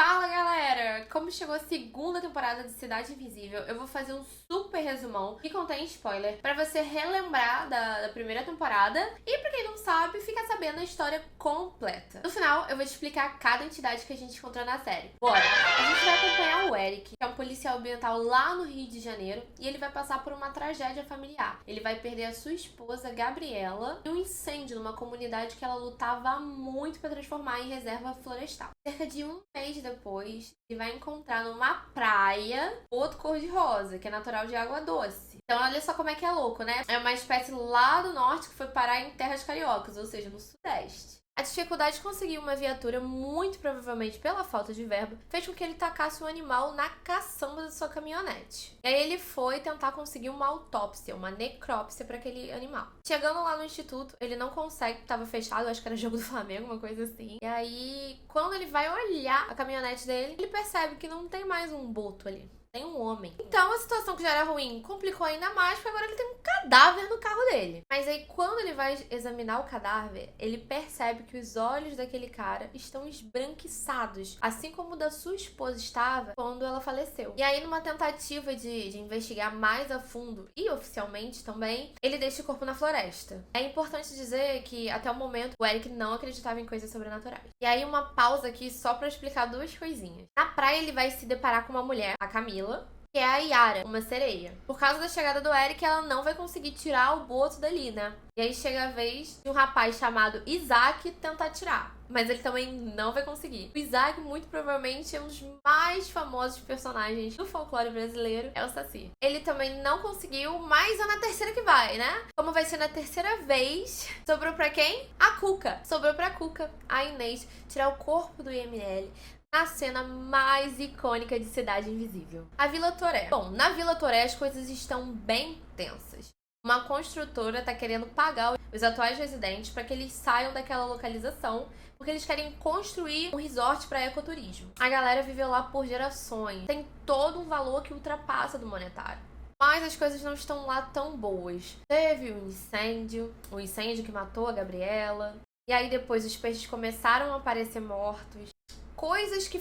Fala galera! Como chegou a segunda temporada de Cidade Invisível, eu vou fazer um super resumão que contém spoiler pra você relembrar da primeira temporada e pra quem não sabe, ficar sabendo a história completa. No final, eu vou te explicar cada entidade que a gente encontrou na série. Bora! A gente vai acompanhar o Eric, que é um policial ambiental lá no Rio de Janeiro, e ele vai passar por uma tragédia familiar. Ele vai perder a sua esposa, Gabriela, e um incêndio numa comunidade que ela lutava muito pra transformar em reserva florestal. Cerca de um mês depois, ele vai encontrar numa praia outro cor-de-rosa, que é natural de água doce. Então olha só como é que é louco, né? É uma espécie lá do norte que foi parar em terras cariocas, ou seja, no sudeste. A dificuldade de conseguir uma viatura, muito provavelmente pela falta de verba, fez com que ele tacasse o animal na caçamba da sua caminhonete. E aí ele foi tentar conseguir uma autópsia, uma necrópsia para aquele animal. Chegando lá no instituto, ele não consegue, estava fechado, acho que era jogo do Flamengo, uma coisa assim. E aí, quando ele vai olhar a caminhonete dele, ele percebe que não tem mais um boto ali. Tem um homem. Então a situação que já era ruim complicou ainda mais, porque agora ele tem um cadáver no carro dele. Mas aí quando ele vai examinar o cadáver, ele percebe que os olhos daquele cara estão esbranquiçados, assim como o da sua esposa estava quando ela faleceu. E aí numa tentativa de investigar mais a fundo, e oficialmente também, ele deixa o corpo na floresta. É importante dizer que até o momento o Eric não acreditava em coisas sobrenaturais. E aí uma pausa aqui só pra explicar duas coisinhas. Na praia ele vai se deparar com uma mulher, a Camila, que é a Yara, uma sereia. Por causa da chegada do Eric, ela não vai conseguir tirar o boto dali, né? E aí chega a vez de um rapaz chamado Isaac tentar tirar. Mas ele também não vai conseguir. O Isaac, muito provavelmente, é um dos mais famosos personagens do folclore brasileiro. É o Saci. Ele também não conseguiu, mas é na terceira que vai, né? Como vai ser na terceira vez, sobrou pra quem? A Cuca. Sobrou pra Cuca, a Inês, tirar o corpo do IML na cena mais icônica de Cidade Invisível, a Vila Toré. Bom, na Vila Toré as coisas estão bem tensas. Uma construtora está querendo pagar os atuais residentes para que eles saiam daquela localização, porque eles querem construir um resort para ecoturismo. A galera viveu lá por gerações, tem todo um valor que ultrapassa do monetário. Mas as coisas não estão lá tão boas. Teve um incêndio que matou a Gabriela, e aí depois os peixes começaram a aparecer mortos. Coisas que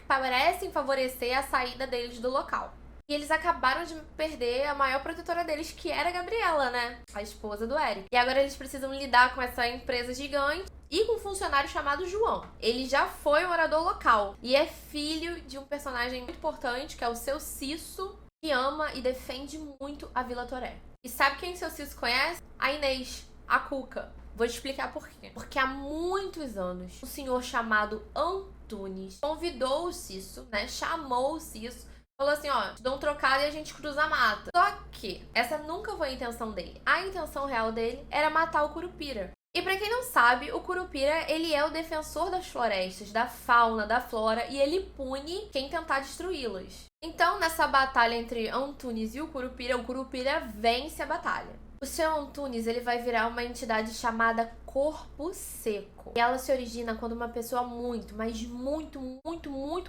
parecem favorecer a saída deles do local. E eles acabaram de perder a maior protetora deles, que era a Gabriela, né? A esposa do Eric. E agora eles precisam lidar com essa empresa gigante e com um funcionário chamado João. Ele já foi morador local e é filho de um personagem muito importante, que é o Seu Cisso, que ama e defende muito a Vila Toré. E sabe quem Seu Cisso conhece? A Inês, a Cuca. Vou te explicar por quê. Porque há muitos anos, um senhor chamado Antunes convidou o Cisso, né? Chamou o Cisso, falou assim, ó, te dou um trocado e a gente cruza a mata. Só que essa nunca foi a intenção dele. A intenção real dele era matar o Curupira. E pra quem não sabe, o Curupira, ele é o defensor das florestas, da fauna, da flora, e ele pune quem tentar destruí-las. Então, nessa batalha entre Antunes e o Curupira vence a batalha. O seu Antunes, ele vai virar uma entidade chamada Corpo Seco. E ela se origina quando uma pessoa muito, mas muito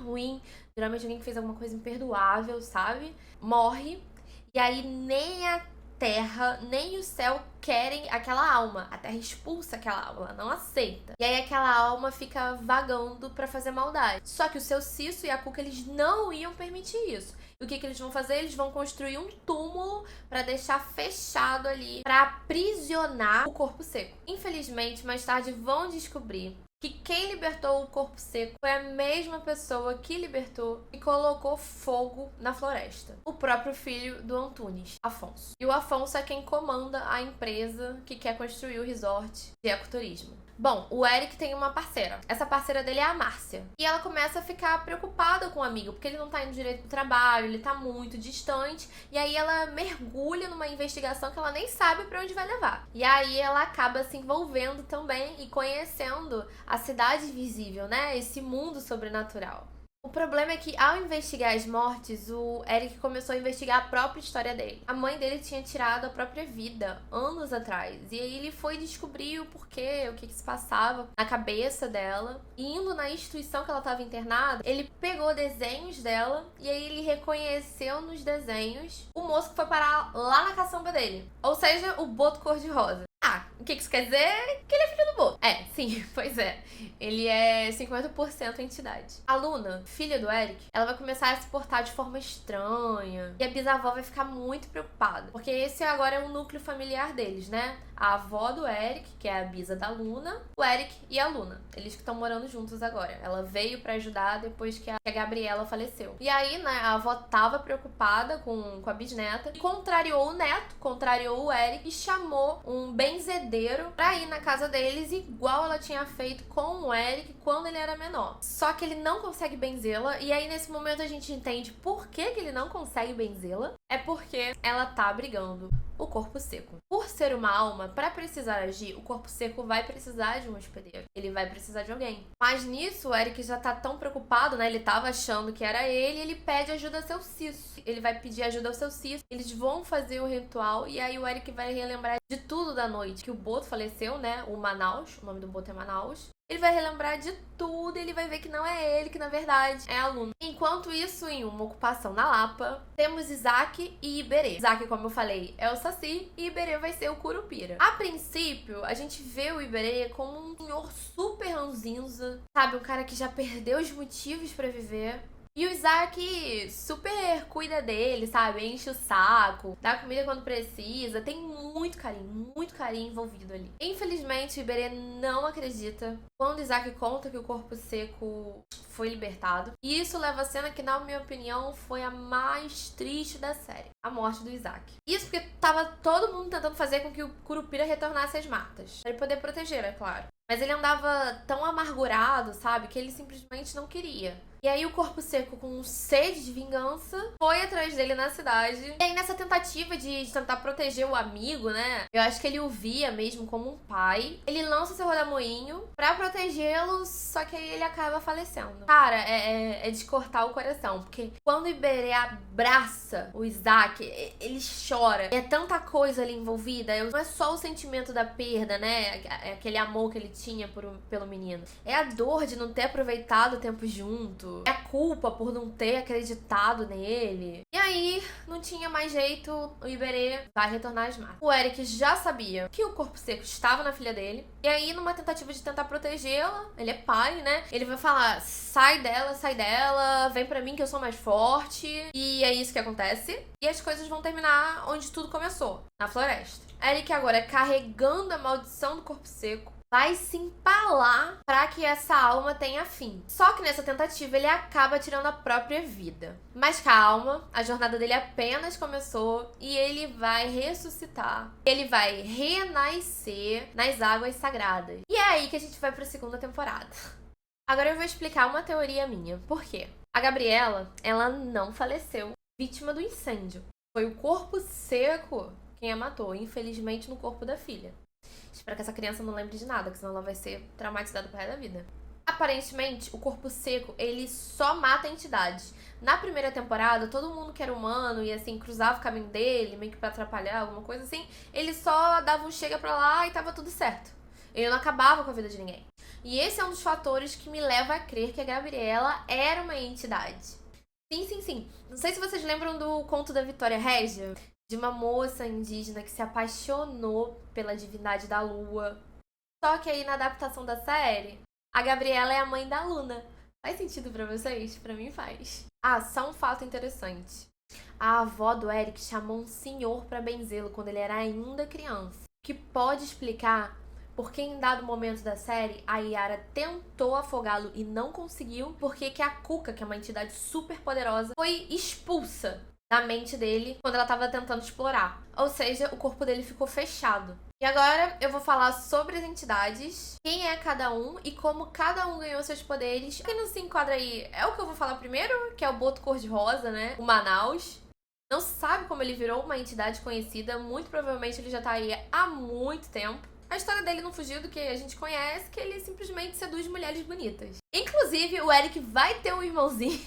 ruim, geralmente alguém que fez alguma coisa imperdoável, sabe? Morre. E aí nem a terra, nem o céu querem aquela alma. A terra expulsa aquela alma, ela não aceita. E aí aquela alma fica vagando pra fazer maldade. Só que o Seu Cisso e a Cuca, eles não iam permitir isso. E o que eles vão fazer? Eles vão construir um túmulo para deixar fechado ali, para aprisionar o Corpo Seco. Infelizmente, mais tarde vão descobrir que quem libertou o Corpo Seco foi a mesma pessoa que libertou e colocou fogo na floresta. O próprio filho do Antunes, Afonso. E o Afonso é quem comanda a empresa que quer construir o resort de ecoturismo. Bom, o Eric tem uma parceira. Essa parceira dele é a Márcia. E ela começa a ficar preocupada com o amigo, porque ele não tá indo direito pro trabalho, ele tá muito distante. E aí ela mergulha numa investigação que ela nem sabe pra onde vai levar. E aí ela acaba se envolvendo também e conhecendo a Cidade Invisível, né? Esse mundo sobrenatural. O problema é que, ao investigar as mortes, o Eric começou a investigar a própria história dele. A mãe dele tinha tirado a própria vida anos atrás. E aí ele foi descobrir o porquê, o que se passava na cabeça dela. E indo na instituição que ela estava internada, ele pegou desenhos dela e aí ele reconheceu nos desenhos o moço que foi parar lá na caçamba dele. Ou seja, o boto cor-de-rosa. Ah, O que isso quer dizer? Que ele é filho do Boto. É, sim, pois é. Ele é 50% entidade. A Luna, filha do Eric, ela vai começar a se portar de forma estranha. E a bisavó vai ficar muito preocupada. Porque esse agora é o núcleo familiar deles, né? A avó do Eric, que é a bisa da Luna, o Eric e a Luna. Eles que estão morando juntos agora. Ela veio pra ajudar depois que a Gabriela faleceu. E aí, né, a avó tava preocupada com a bisneta e contrariou o neto, contrariou o Eric e chamou um benzedeiro pra ir na casa deles, igual ela tinha feito com o Eric quando ele era menor. Só que ele não consegue benzê-la, e aí nesse momento a gente entende por que ele não consegue benzê-la. É porque ela tá brigando o corpo seco. Por ser uma alma, para precisar agir, o corpo seco vai precisar de um hospedeiro. Ele vai precisar de alguém. Mas nisso, o Eric já tá tão preocupado, né? Ele tava achando que era ele pede ajuda ao seu Cisso. Ele vai pedir ajuda ao seu Cisso. Eles vão fazer o ritual e aí o Eric vai relembrar de tudo da noite. Que o Boto faleceu, né? O Manaus. O nome do Boto é Manaus. Ele vai relembrar de tudo, ele vai ver que não é ele, que na verdade é a Luna. Enquanto isso, em uma ocupação na Lapa, temos Isaac e Iberê. Isaac, como eu falei, é o Saci e Iberê vai ser o Curupira. A princípio, a gente vê o Iberê como um senhor super ranzinza, sabe? Um cara que já perdeu os motivos pra viver. E o Isaac super cuida dele, sabe? Enche o saco, dá comida quando precisa. Tem muito carinho envolvido ali. Infelizmente, o Iberê não acredita quando o Isaac conta que o corpo seco foi libertado. E isso leva a cena que, na minha opinião, foi a mais triste da série. A morte do Isaac. Isso porque tava todo mundo tentando fazer com que o Curupira retornasse às matas. Pra ele poder proteger, é claro. Mas ele andava tão amargurado, sabe? Que ele simplesmente não queria. E aí o corpo seco, com sede de vingança, foi atrás dele na cidade. E aí nessa tentativa de tentar proteger o amigo, né? Eu acho que ele o via mesmo como um pai. Ele lança seu rodamoinho pra protegê-lo, só que aí ele acaba falecendo. Cara, é de cortar o coração. Porque quando o Iberê abraça o Isaac, ele chora. É tanta coisa ali envolvida. Não é só o sentimento da perda, né? É aquele amor que ele tinha pelo menino. É a dor de não ter aproveitado o tempo junto. É a culpa por não ter acreditado nele. E aí, não tinha mais jeito, o Iberê vai retornar às matas. O Eric já sabia que o corpo seco estava na filha dele. E aí, numa tentativa de tentar protegê-la, ele é pai, né? Ele vai falar, sai dela, vem pra mim que eu sou mais forte. E é isso que acontece. E as coisas vão terminar onde tudo começou, na floresta. Eric agora, carregando a maldição do corpo seco, vai se empalar para que essa alma tenha fim. Só que nessa tentativa ele acaba tirando a própria vida. Mas calma, a jornada dele apenas começou e ele vai ressuscitar. Ele vai renascer nas águas sagradas. E é aí que a gente vai para a segunda temporada. Agora eu vou explicar uma teoria minha. Por quê? A Gabriela, ela não faleceu vítima do incêndio. Foi o corpo seco quem a matou, infelizmente no corpo da filha. Espero que essa criança não lembre de nada, que senão ela vai ser traumatizada pro resto da vida. Aparentemente, o corpo seco, ele só mata entidades. Na primeira temporada, todo mundo que era humano e assim, cruzava o caminho dele, meio que pra atrapalhar, alguma coisa assim, ele só dava um chega pra lá e tava tudo certo. Ele não acabava com a vida de ninguém. E esse é um dos fatores que me leva a crer que a Gabriela era uma entidade. Sim. Não sei se vocês lembram do conto da Vitória Régia, de uma moça indígena que se apaixonou pela divindade da lua. Só que aí na adaptação da série, a Gabriela é a mãe da Luna. Faz sentido pra vocês? Pra mim faz. Ah, só um fato interessante. A avó do Eric chamou um senhor pra benzê-lo quando ele era ainda criança. Que pode explicar por que em dado momento da série a Yara tentou afogá-lo e não conseguiu, porque que a Cuca, que é uma entidade super poderosa, foi expulsa da mente dele quando ela tava tentando explorar. Ou seja, o corpo dele ficou fechado. E agora eu vou falar sobre as entidades, quem é cada um e como cada um ganhou seus poderes. Quem não se enquadra aí é o que eu vou falar primeiro, que é o Boto Cor-de-Rosa, né? O Manaus. Não se sabe como ele virou uma entidade conhecida, muito provavelmente ele já tá aí há muito tempo. A história dele não fugiu do que a gente conhece, que ele simplesmente seduz mulheres bonitas. Inclusive, o Eric vai ter um irmãozinho,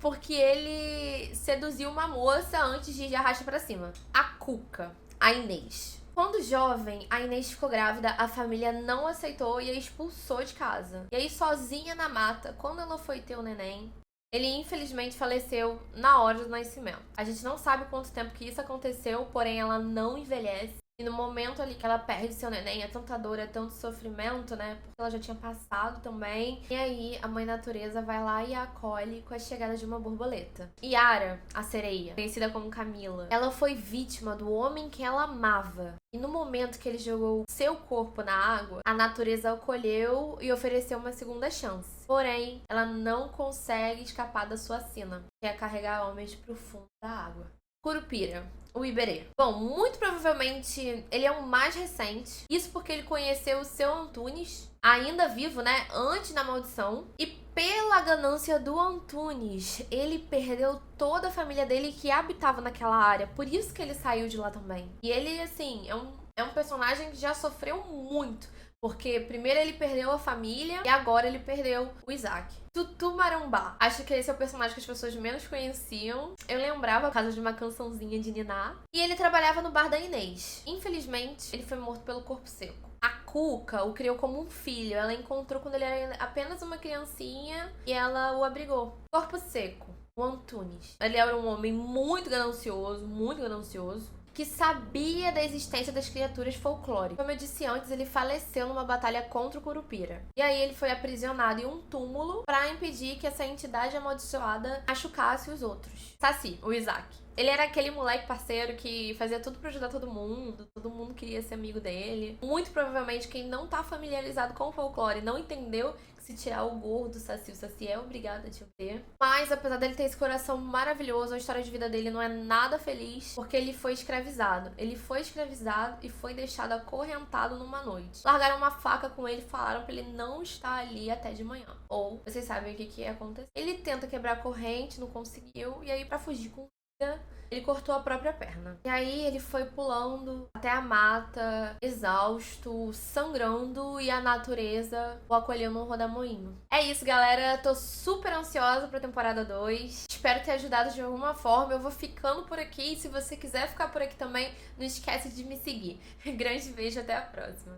porque ele seduziu uma moça antes de ir de arrasta pra cima. A Cuca, a Inês. Quando jovem, a Inês ficou grávida, a família não aceitou e a expulsou de casa. E aí, sozinha na mata, quando ela foi ter o neném, ele infelizmente faleceu na hora do nascimento. A gente não sabe quanto tempo que isso aconteceu, porém ela não envelhece. E E no momento ali que ela perde seu neném, é tanta dor, é tanto sofrimento, né? Porque ela já tinha passado também. E aí a mãe natureza vai lá e a acolhe com a chegada de uma borboleta. Yara, a sereia, conhecida como Camila, ela foi vítima do homem que ela amava. E no momento que ele jogou seu corpo na água, a natureza o acolheu e ofereceu uma segunda chance. Porém, ela não consegue escapar da sua sina, que é carregar homens pro fundo da água. Curupira, o Iberê. Bom, muito provavelmente ele é o mais recente. Isso porque ele conheceu o seu Antunes, ainda vivo, né? Antes da maldição. E pela ganância do Antunes, ele perdeu toda a família dele que habitava naquela área. Por isso que ele saiu de lá também. E ele, assim, é um personagem que já sofreu muito. Porque primeiro ele perdeu a família e agora ele perdeu o Isaac. Tutu Marambá. Acho que esse é o personagem que as pessoas menos conheciam. Eu lembrava por causa de uma cançãozinha de Niná. E ele trabalhava no bar da Inês. Infelizmente, ele foi morto pelo corpo seco. A Cuca o criou como um filho. Ela encontrou quando ele era apenas uma criancinha e ela o abrigou. Corpo seco. O Antunes. Ele era um homem muito ganancioso, que sabia da existência das criaturas folclóricas. Como eu disse antes, ele faleceu numa batalha contra o Curupira. E aí ele foi aprisionado em um túmulo para impedir que essa entidade amaldiçoada machucasse os outros. Saci, o Isaac. Ele era aquele moleque parceiro que fazia tudo pra ajudar todo mundo queria ser amigo dele. Muito provavelmente quem não tá familiarizado com o folclore não entendeu que se tirar o gorro do Saci, o Saci é obrigado a te ver. Mas apesar dele ter esse coração maravilhoso, a história de vida dele não é nada feliz, porque ele foi escravizado. Ele foi escravizado e foi deixado acorrentado numa noite. Largaram uma faca com ele e falaram pra ele não estar ali até de manhã. Ou, vocês sabem o que ia acontecer. Ele tenta quebrar a corrente, não conseguiu, e aí pra fugir com ele cortou a própria perna. E aí ele foi pulando até a mata, exausto, sangrando, e a natureza o acolheu no rodamoinho. É isso, galera. Tô super ansiosa pra temporada 2. Espero ter ajudado de alguma forma. Eu vou ficando por aqui. E se você quiser ficar por aqui também, não esquece de me seguir. Grande beijo, até a próxima.